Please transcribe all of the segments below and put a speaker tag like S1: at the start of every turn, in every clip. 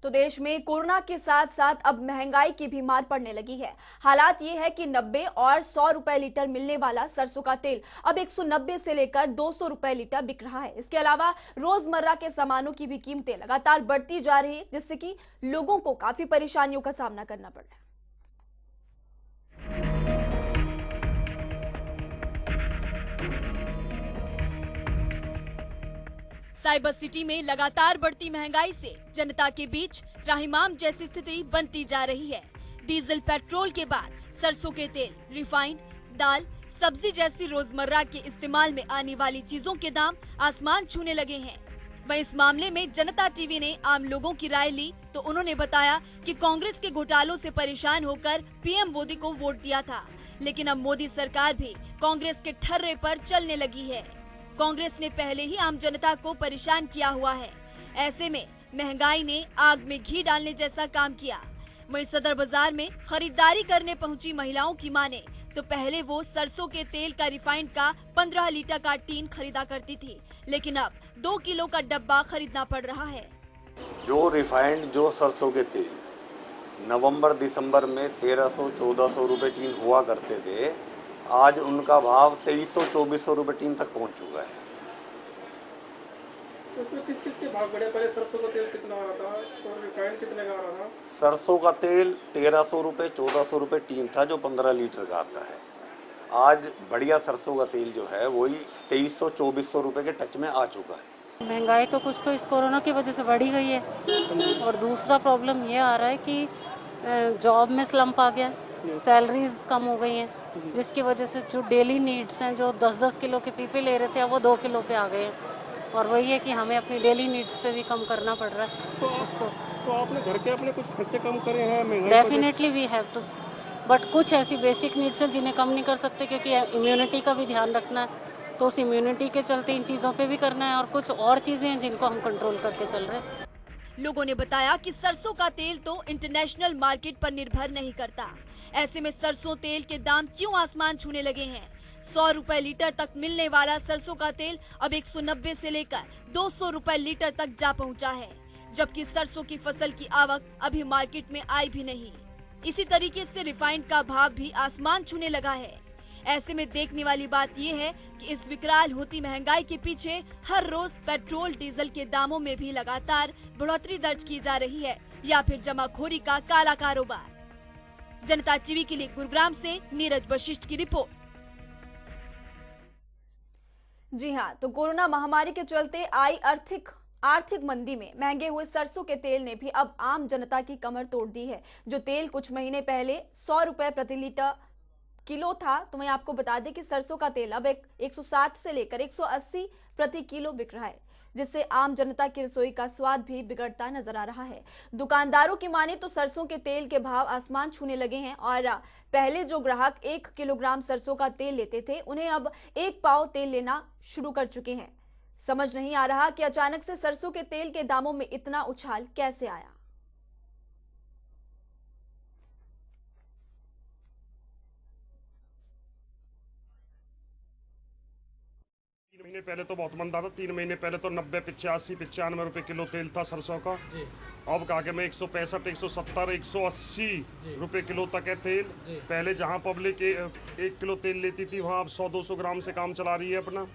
S1: तो देश में कोरोना के साथ साथ अब महंगाई की भी मार पड़ने लगी है। हालात ये है कि 90 और 100 रुपए लीटर मिलने वाला सरसों का तेल अब 190 से लेकर 200 रुपए लीटर बिक रहा है। इसके अलावा रोजमर्रा के सामानों की भी कीमतें लगातार बढ़ती जा रही है, जिससे कि लोगों को काफी परेशानियों का सामना करना पड़ रहा है। साइबर सिटी में लगातार बढ़ती महंगाई से जनता के बीच त्राहिमाम जैसी स्थिति बनती जा रही है। डीजल पेट्रोल के बाद सरसों के तेल, रिफाइंड, दाल, सब्जी जैसी रोजमर्रा के इस्तेमाल में आने वाली चीजों के दाम आसमान छूने लगे हैं। वहीं इस मामले में जनता टीवी ने आम लोगों की राय ली तो उन्होंने बताया कि कांग्रेस के घोटालों से परेशान होकर पीएम मोदी को वोट दिया था, लेकिन अब मोदी सरकार भी कांग्रेस के ठर्रे पर चलने लगी है। कांग्रेस ने पहले ही आम जनता को परेशान किया हुआ है। ऐसे में महंगाई ने आग में घी डालने जैसा काम किया। वहीं सदर बाजार में खरीदारी करने पहुंची महिलाओं की माने तो पहले वो सरसों के तेल का रिफाइंड का 15 लीटर का टीन खरीदा करती थी, लेकिन अब 2 किलो का डब्बा खरीदना पड़ रहा है।
S2: जो रिफाइंड जो सरसों के तेल नवंबर दिसंबर में 1300-1400 रुपए टीन हुआ करते थे, आज उनका भाव 2300-2400 रुपए टीन तक पहुंच चुका है।
S3: तो उसमें किस के भाव बढ़े? पहले सरसों का तेल कितना आ रहा था और रिफाइंड कितने का आ रहा था?
S2: सरसों का तेल 1300 रुपए 1400 रुपए टीन था, जो 15 लीटर का आता है। आज बढ़िया सरसों का तेल जो है वही 2300-2400 रुपए के टच में आ चुका है।
S4: महंगाई तो कुछ तो इस कोरोना की वजह से बढ़ी गई है, और दूसरा प्रॉब्लम ये आ रहा है कि जॉब में स्लम्प आ गया, सैलरीज कम हो गई हैं, जिसकी वजह से जो डेली नीड्स हैं, जो 10-10 किलो के पीपे ले रहे थे, अब वो 2 किलो पे आ गए हैं। और वही है कि हमें अपनी डेली नीड्स पे भी कम करना पड़ रहा है उसको।
S3: तो आपने घर के अपने कुछ खर्चे कम करे हैं महंगाई?
S4: Definitely we have to, but कुछ ऐसी बेसिक नीड्स हैं जिन्हें कम नहीं कर सकते, क्योंकि इम्यूनिटी का भी ध्यान रखना है। तो उस इम्यूनिटी के चलते इन चीज़ों पे भी करना है, और कुछ और चीज़ें हैं जिनको हम कंट्रोल करके चल रहे हैं।
S1: लोगों ने बताया कि सरसों का तेल तो इंटरनेशनल मार्केट पर निर्भर नहीं करता। ऐसे में सरसों तेल के दाम क्यों आसमान छूने लगे हैं? 100 रुपए लीटर तक मिलने वाला सरसों का तेल अब 190 से लेकर 200 रुपए लीटर तक जा पहुंचा है, जबकि सरसों की फसल की आवक अभी मार्केट में आई भी नहीं। इसी तरीके से रिफाइंड का भाव भी आसमान छूने लगा है। ऐसे में देखने वाली बात यह है कि इस विकराल होती महंगाई के पीछे हर रोज पेट्रोल डीजल के दामों में भी लगातार बढ़ोतरी दर्ज की जा रही है, या फिर जमाखोरी का काला कारोबार। जनता टीवी के लिए गुरुग्राम से नीरज वशिष्ठ की रिपोर्ट। जी हां, तो कोरोना महामारी के चलते आई आर्थिक मंदी में महंगे हुए सरसों के तेल ने भी अब आम जनता की कमर तोड़ दी है। जो तेल कुछ महीने पहले 100 रुपए प्रति लीटर किलो था, तो मैं आपको बता दें कि सरसों का तेल अब 160 से लेकर 180 प्रति किलो बिक रहा है, जिससे आम जनता की रसोई का स्वाद भी बिगड़ता नजर आ रहा है। दुकानदारों की माने तो सरसों के तेल के भाव आसमान छूने लगे हैं, और पहले जो ग्राहक 1 किलोग्राम सरसों का तेल लेते थे, उन्हें अब 1 पाव तेल लेना शुरू कर चुके हैं। समझ नहीं आ रहा कि अचानक से सरसों के तेल के दामों में इतना उछाल कैसे आया।
S3: महीने पहले तो बहुत मंदा था। 3 महीने पहले तो 90, 85, 95 रुपए किलो तेल था सरसों का। अब कहा के में 165, 170, 180 रुपए किलो तक है तेल। पहले जहां पब्लिक 1 किलो तेल लेती थी, वहां अब 100-200 ग्राम से काम चला रही है अपना।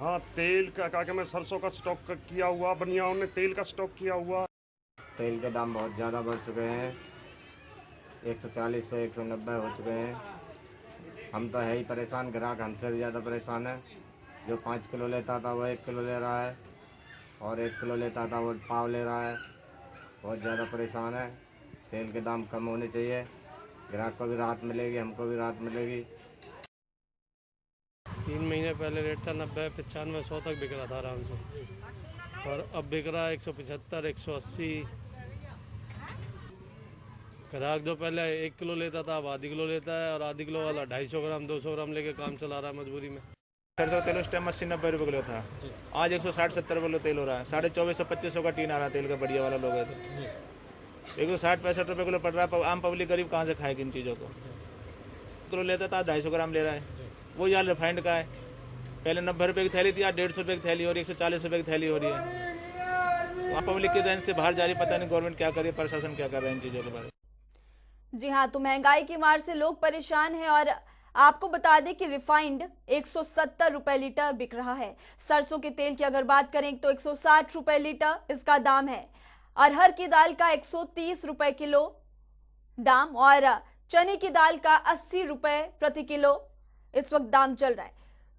S3: हाँ, तेल का कहा के मैं सरसों का स्टॉक किया हुआ, बनियाओं ने तेल का स्टॉक किया हुआ।
S5: तेल के दाम बहुत ज़्यादा बढ़ चुके हैं, 140 से 190 हो चुके हैं। हम तो है ही परेशान, ग्राहक हमसे भी ज़्यादा परेशान है। जो 5 किलो लेता था वो 1 किलो ले रहा है, और 1 किलो लेता था वो पाव ले रहा है। बहुत ज़्यादा परेशान है। तेल के दाम कम होने चाहिए, ग्राहक को भी राहत मिलेगी, हमको भी राहत मिलेगी।
S6: 3 महीने पहले रेट था 90, 95, 100 तक बिक रहा था आराम से, और अब बिक रहा है 175, 180। ग्राहक जो पहले 1 किलो लेता था अब आधी किलो लेता है, और आधी किलो वाला 250 ग्राम 200 ग्राम लेके काम चला रहा है मजबूरी में।
S7: सरसों तेल उस टाइम 80-90 रुपये किलो था, आज 160-70 रुपये किलो तेल हो रहा है। 2400-2500 का टीन आ रहा है तेल का, बढ़िया वाला लोग है तो 160-65 रुपये किलो पड़ रहा है। आम पब्लिक गरीब कहाँ से खाएगी इन चीज़ों को? किलो लेता था 250 ग्राम ले रहा है, वो यार रिफाइंड का है। पहले 90 रुपये की थैली थी, आज 150 रुपये की थैली हो रही है, 140 रुपये की थैली हो रही है। पब्लिक की रेंज से बाहर जा रही, पता नहीं गवर्नमेंट क्या कर रही है, प्रशासन क्या कर रहा है इन चीज़ों के बारे में।
S1: जी हाँ, तो महंगाई की मार से लोग परेशान हैं और आपको बता दें कि रिफाइंड 170 रुपए लीटर बिक रहा है। सरसों के तेल की अगर बात करें तो 160 रुपए लीटर इसका दाम है। अरहर की दाल का 130 रुपए किलो दाम और चने की दाल का 80 रुपए प्रति किलो इस वक्त दाम चल रहा है।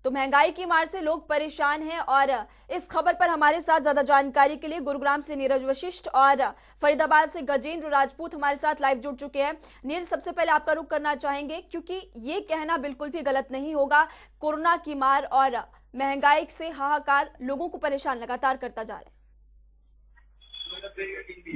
S1: तो महंगाई की मार से लोग परेशान हैं और इस खबर पर हमारे साथ ज्यादा जानकारी के लिए गुरुग्राम से नीरज वशिष्ठ और फरीदाबाद से गजेंद्र राजपूत हमारे साथ लाइव जुड़ चुके हैं। नीरज, सबसे पहले आपका रुख करना चाहेंगे क्योंकि ये कहना बिल्कुल भी गलत नहीं होगा, कोरोना की मार और महंगाई से हाहाकार लोगों को परेशान लगातार करता जा रहा है।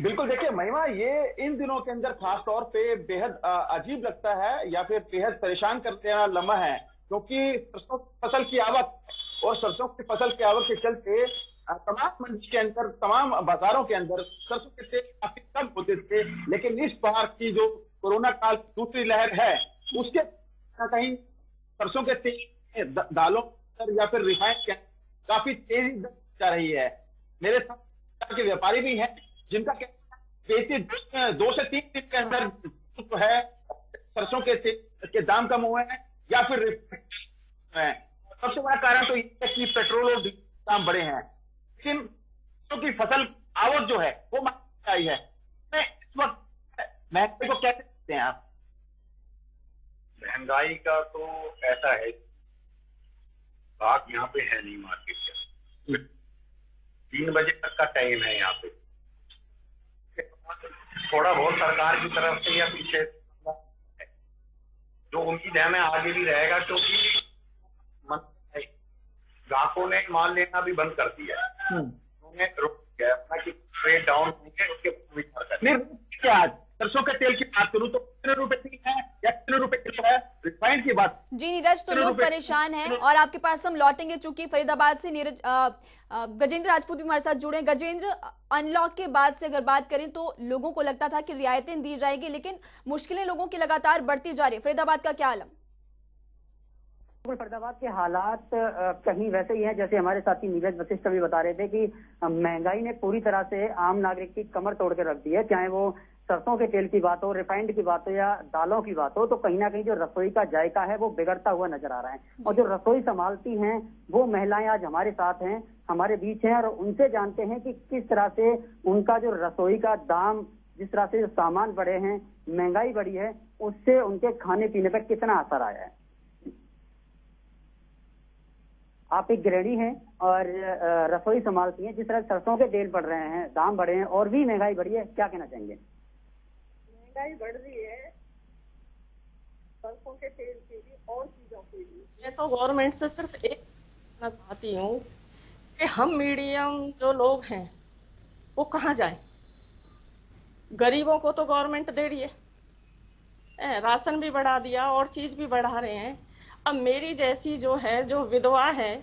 S8: बिल्कुल, देखिए महिमा, ये इन दिनों के अंदर खास तौर पे बेहद अजीब लगता है या फिर बेहद परेशान करने वाला लम्हा है, क्योंकि सरसों फसल की आवक और सरसों की फसल की आवक के चलते तमाम मंडी के अंदर, तमाम बाजारों के अंदर सरसों के तेल काफी कम होते थे। लेकिन इस बार की जो कोरोना काल दूसरी लहर है उसके कहीं सरसों के तेल दालों या फिर रिफाइंड के काफी तेजी जा रही है। मेरे साथ के व्यापारी भी हैं जिनका 2 से 3 दिन के अंदर जो है सरसों के तेल के दाम कम हुए हैं या फिर सबसे बड़ा कारण तो ये है कि पेट्रोल और डीजल दाम बढ़े हैं। लेकिन की फसल आवक जो है वो आई है। इस वक्त महंगाई को कैसे देखते हैं आप?
S2: महंगाई का तो ऐसा है, बात यहाँ पे है नहीं मार्केट में। 3 बजे तक का टाइम है यहाँ पे। थोड़ा बहुत सरकार की तरफ से या पीछे जो उम्मीद है मैं आगे भी रहेगा, क्योंकि ग्राहकों ने माल लेना भी बंद कर दिया है। उन्होंने रुक गया कि रेट डाउन होंगे उसके बाद विचार करेंगे।
S8: क्या सरसों के तेल की बात करूं तो कितने रुपए है या कितने रुपए किलो है? रिफाइंड की बात
S1: जी नीरज, तो लोग परेशान हैं और आपके पास हम लौटेंगे चूंकि फरीदाबाद से नीरज गजेंद्र राजपूत भी हमारे साथ जुड़े। गजेंद्र, अनलॉक के बाद से अगर बात करें तो लोगों को लगता था कि रियायतें दी जाएगी, लेकिन मुश्किलें लोगों की लगातार बढ़ती जा रही है। फरीदाबाद का क्या आलम?
S9: फरीदाबाद के हालात कहीं वैसे ही हैं जैसे हमारे साथी नीरज वशिष्ठ भी बता रहे थे कि महंगाई ने पूरी तरह से आम नागरिक की कमर तोड़ के रख दी है। चाहे वो सरसों के तेल की बात हो, रिफाइंड की बात हो या दालों की बात हो, तो कहीं ना कहीं जो रसोई का जायका है वो बिगड़ता हुआ नजर आ रहा है। और जो रसोई संभालती हैं वो महिलाएं आज हमारे साथ हैं, हमारे बीच हैं, और उनसे जानते हैं कि किस तरह से उनका जो रसोई का दाम, जिस तरह से जो सामान बढ़े हैं, महंगाई बढ़ी है, उससे उनके खाने पीने पर कितना असर आया है। आप एक गृहिणी हैं और रसोई संभालती हैं, जिस तरह सरसों के तेल बढ़ रहे हैं, दाम बढ़े हैं और भी महंगाई बढ़ी है, क्या कहना चाहेंगे?
S10: महंगाई बढ़ रही है सरसों के तेल की भी और चीजों की भी। मैं तो गवर्नमेंट से सिर्फ एक कहना चाहती हूँ कि हम मीडियम जो लोग हैं वो कहाँ जाएं? गरीबों को तो गवर्नमेंट दे रही है, राशन भी बढ़ा दिया और चीज भी बढ़ा रहे हैं। अब मेरी जैसी जो है, जो विधवा है,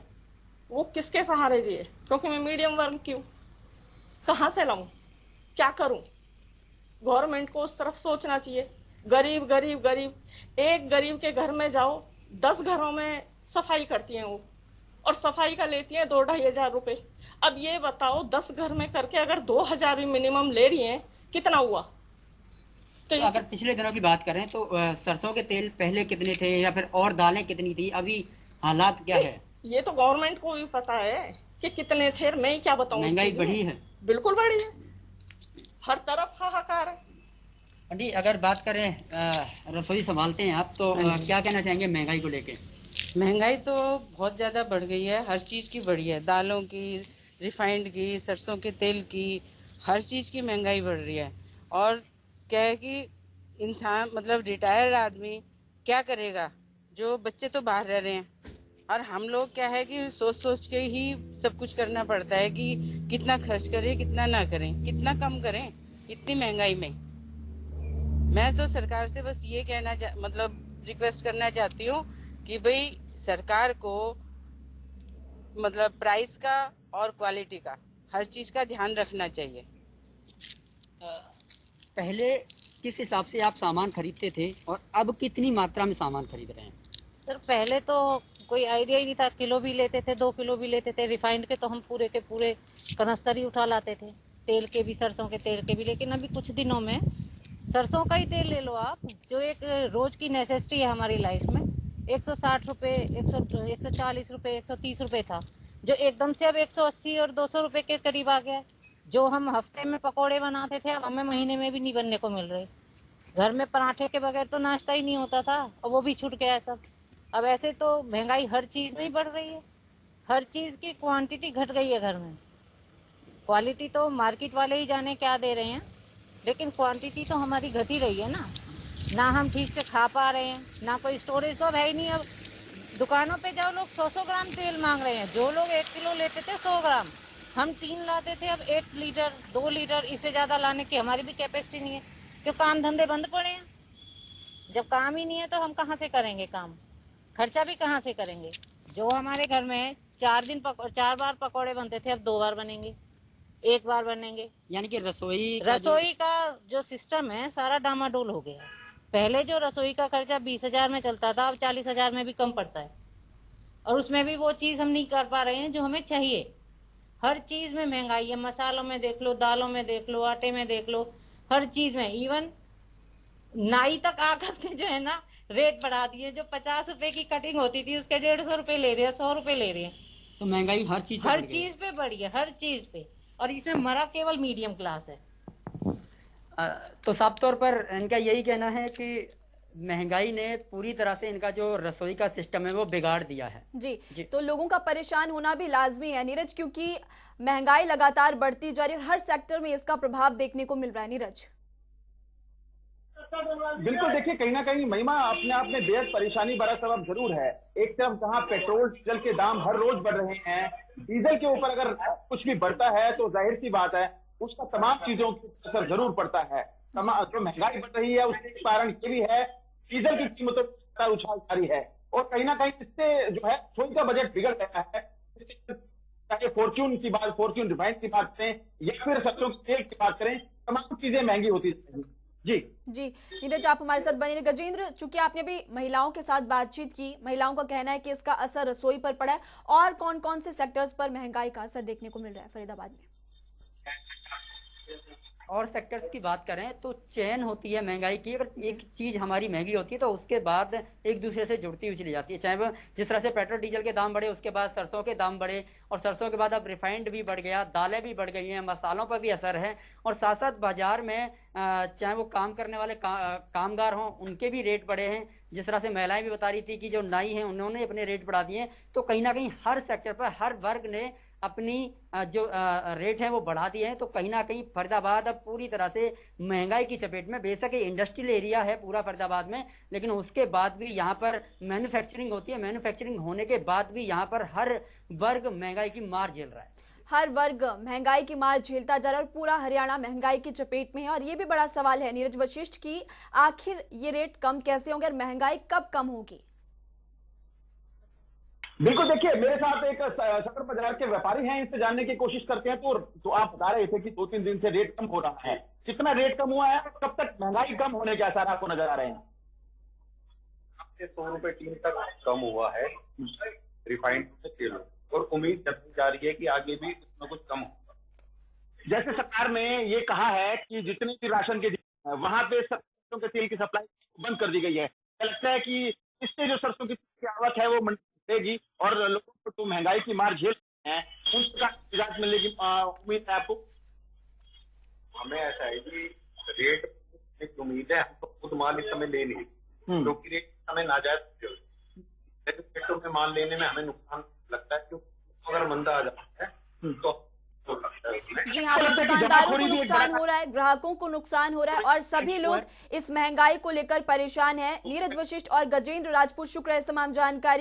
S10: वो किसके सहारे जिए? क्योंकि मैं मीडियम वर्ग की हूँ, कहाँ से लाऊं, क्या करूं? गवर्नमेंट को उस तरफ सोचना चाहिए। गरीब गरीब गरीब, एक गरीब के घर में जाओ, 10 घरों में सफाई करती हैं वो, और सफाई का लेती हैं 2-2.5 हजार रुपए। अब ये बताओ 10 घर में करके अगर 2,000 भी मिनिमम ले रही हैं, कितना हुआ?
S11: तो अगर पिछले दिनों की बात करें तो सरसों के तेल पहले कितने थे या फिर और दालें कितनी थी, अभी हालात क्या है?
S10: ये तो गवर्नमेंट को भी पता है कि कितने थे, मैं ही क्या बताऊं।
S11: महंगाई बढ़ी है,
S10: बिल्कुल बढ़ी है, हर तरफ हाहाकार है।
S11: अंडी, अगर बात करें रसोई संभालते हैं आप तो क्या कहना चाहेंगे महंगाई को लेके?
S4: महंगाई तो बहुत ज़्यादा बढ़ गई है, हर चीज़ की बढ़ी है, दालों की, रिफाइंड की, सरसों के तेल की, हर चीज़ की महंगाई बढ़ रही है। और क्या है कि इंसान मतलब रिटायर्ड आदमी क्या करेगा, जो बच्चे तो बाहर रह रहे हैं, और हम लोग क्या है कि सोच सोच के ही सब कुछ करना पड़ता है कि कितना खर्च करें, कितना ना करें, कितना कम करें इतनी महंगाई में। मैं तो सरकार से बस ये कहना मतलब रिक्वेस्ट करना चाहती हूँ कि भाई सरकार को मतलब प्राइस का और क्वालिटी का हर चीज का ध्यान रखना चाहिए।
S11: पहले किस हिसाब से आप सामान खरीदते थे और अब कितनी मात्रा में सामान खरीद रहे हैं?
S4: सर पहले तो कोई आइडिया ही नहीं था, किलो भी लेते थे, 2 किलो भी लेते थे। रिफाइंड के तो हम पूरे के पूरे कनस्तर ही उठा लाते थे, तेल के भी, सरसों के तेल के भी। लेकिन अभी कुछ दिनों में सरसों का ही तेल ले लो आप, जो एक रोज की नेसेसिटी है हमारी लाइफ में, 160 रुपये, 140 रुपये, 130 रुपये था, जो एकदम से अब 180 और 200 रुपये के करीब आ गया। जो हम हफ्ते में पकौड़े बनाते थे, अब हमें महीने में भी नहीं बनने को मिल रहे। घर में पराठे के बगैर तो नाश्ता ही नहीं होता था, और वो भी छूट गया है सब। अब ऐसे तो महंगाई हर चीज में ही बढ़ रही है, हर चीज की क्वांटिटी घट गई है घर में। क्वालिटी तो मार्केट वाले ही जाने क्या दे रहे हैं, लेकिन क्वांटिटी तो हमारी घट ही रही है ना हम ठीक से खा पा रहे हैं, ना कोई स्टोरेज तो अब है ही नहीं। अब दुकानों पे जाओ, लोग 100-100 ग्राम तेल मांग रहे हैं। जो लोग 1 किलो लेते थे 100 ग्राम, हम 3 लाते थे, अब 1 लीटर 2 लीटर, इससे ज्यादा लाने की हमारी भी कैपेसिटी नहीं है, क्यों काम धंधे बंद पड़े हैं। जब काम ही नहीं है तो हम कहाँ से करेंगे काम, खर्चा भी कहाँ से करेंगे। जो हमारे घर में 4 बार पकौड़े बनते थे, अब 2 बार बनेंगे, 1 बार बनेंगे।
S11: यानी कि रसोई
S4: का जो सिस्टम है सारा डामाडोल हो गया है। पहले जो रसोई का खर्चा 20,000 में चलता था, अब 40,000 में भी कम पड़ता है, और उसमें भी वो चीज हम नहीं कर पा रहे हैं जो हमें चाहिए। हर चीज में महंगाई है, मसालों में देख लो, दालों में देख लो, आटे में देख लो, हर चीज में। इवन नाई तक आकर के जो है ना रेट बढ़ा दिए। जो 50 रुपए की कटिंग होती थी उसके 150 रुपए ले रहे हैं, 100 रुपए ले रहे हैं।
S11: तो महंगाई हर चीज
S4: पे बढ़ी है, हर चीज पे। और इसमें मरा केवल मीडियम क्लास है।
S11: तो साफ तौर पर इनका यही कहना है कि महंगाई ने पूरी तरह से इनका जो रसोई का सिस्टम है वो बिगाड़ दिया है।
S1: जी। तो लोगों का परेशान होना भी लाजमी है नीरज, क्योंकि महंगाई लगातार बढ़ती जा रही है और हर सेक्टर में इसका प्रभाव देखने को मिल रहा है। नीरज,
S8: बिल्कुल, देखिए कहीं ना कहीं महिमा अपने आप में बेहद परेशानी भरा सबब जरूर है। एक तरफ जहां पेट्रोल डीजल के दाम हर रोज बढ़ रहे हैं, डीजल के ऊपर अगर कुछ भी बढ़ता है तो जाहिर सी बात है उसका तमाम चीजों पर असर जरूर पड़ता है। जो महंगाई बढ़ रही है उसके कारण ये भी है, डीजल की कीमतों का उछाल जारी है, और कहीं ना कहीं इससे जो है रसोई का बजट बिगड़ गया है। चाहे फॉर्च्यून रिफाइंड की बात करें या फिर सरसों के तेल की बात करें, तमाम चीजें महंगी होती जाएंगी। जी
S1: नीरज, आप हमारे साथ बने। गजेंद्र, चूंकि आपने भी महिलाओं के साथ बातचीत की, महिलाओं का कहना है कि इसका असर रसोई पर पड़ा है। और कौन कौन से सेक्टर्स पर महंगाई का असर देखने को मिल रहा है फरीदाबाद में?
S11: और सेक्टर्स की बात करें तो चेन होती है महंगाई की। अगर एक चीज हमारी महंगी होती है तो उसके बाद एक दूसरे से जुड़ती हुई चली जाती है। चाहे वो जिस तरह से पेट्रोल डीजल के दाम बढ़े, उसके बाद सरसों के दाम बढ़े, और सरसों के बाद अब रिफाइंड भी बढ़ गया, दालें भी बढ़ गई हैं, मसालों पर भी असर है। और साथ साथ बाजार में चाहे वो काम करने वाले कामगार हों, उनके भी रेट बढ़े हैं। जिस तरह से महिलाएं भी बता रही थी कि जो नाई हैं उन्होंने अपने रेट बढ़ा दिए हैं। तो कहीं ना कहीं हर सेक्टर पर हर वर्ग ने अपनी जो रेट है वो बढ़ा दिए हैं। तो कहीं ना कहीं फरीदाबाद अब पूरी तरह से महंगाई की चपेट में। बेशक ये इंडस्ट्रियल एरिया है पूरा फरीदाबाद में, लेकिन उसके बाद भी यहाँ पर मैन्युफैक्चरिंग होती है। मैन्युफैक्चरिंग होने के बाद भी यहाँ पर हर वर्ग महंगाई की मार झेल रहा है।
S1: हर वर्ग महंगाई की मार झेलता जा रहा है और पूरा हरियाणा महंगाई की चपेट में है। और ये भी बड़ा सवाल है नीरज वशिष्ठ की, आखिर ये रेट कम कैसे होंगे और महंगाई कब कम होगी?
S8: बिल्कुल, देखिए मेरे साथ एक सदर बाजार के व्यापारी हैं, इनसे जानने की कोशिश करते हैं। तो आप बता रहे थे कि 2-3 दिन से रेट कम हो रहा है, कितना रेट कम हुआ है, कब तक महंगाई कम होने के आसार आपको नजर आ रहे हैं?
S12: 100 रुपए टीन तक कम हुआ है रिफाइंड तेल, और उम्मीद जताई जा रही है कि आगे भी कुछ न कुछ कम होगा।
S8: जैसे सरकार ने ये कहा है कि जितने भी राशन के वहां पे सरसों के तेल की सप्लाई बंद कर दी गई है, लगता है कि इससे जो सरसों की आवक है वो बढ़ेगी और लोगों को तो महंगाई की मार झेल रहे हैं, उन प्रकार की निजात मिलने की उम्मीद है आपको?
S12: हमें ऐसा है कि रेट की उम्मीद है, हम तो खुद माल इस समय ले नहीं, क्योंकि रेट हमें नाजायज रेटों में माल लेने में हमें नुकसान लगता है, क्योंकि अगर मंदा आ जाता है तो
S1: जी हाँ, तो दुकानदारों को नुकसान हो रहा है, ग्राहकों को नुकसान हो रहा है और सभी लोग इस महंगाई को लेकर परेशान हैं। नीरज वशिष्ठ और गजेंद्र राजपूत, शुक्र है इस तमाम जानकारी